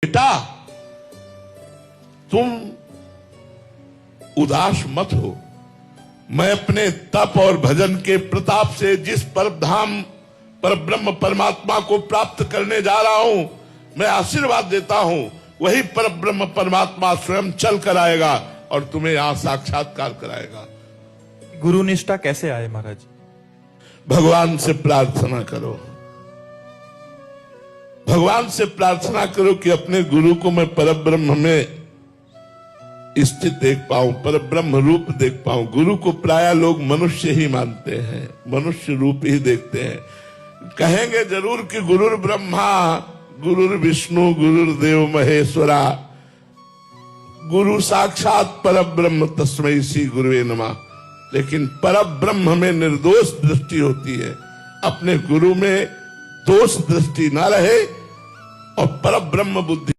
बेटा तुम उदास मत हो। मैं अपने तप और भजन के प्रताप से जिस परमधाम परब्रह्म परमात्मा को प्राप्त करने जा रहा हूं, मैं आशीर्वाद देता हूं, वही परब्रह्म परमात्मा स्वयं चल कर आएगा और तुम्हें यहां साक्षात्कार कराएगा। गुरु निष्ठा कैसे आए महाराज? भगवान से प्रार्थना करो, भगवान से प्रार्थना करो कि अपने गुरु को मैं परब्रह्म में स्थित देख पाऊं, परब्रह्म रूप देख पाऊं। गुरु को प्राय लोग मनुष्य ही मानते हैं, मनुष्य रूप ही देखते हैं। कहेंगे जरूर कि गुरुर ब्रह्मा गुरुर विष्णु गुरुर्देव महेश्वरा, गुरु साक्षात परब्रह्म तस्मै श्री गुरुवे नमः। लेकिन परब्रह्म में निर्दोष दृष्टि होती है, अपने गुरु में दोष दृष्टि ना रहे और परब्रह्म बुद्धि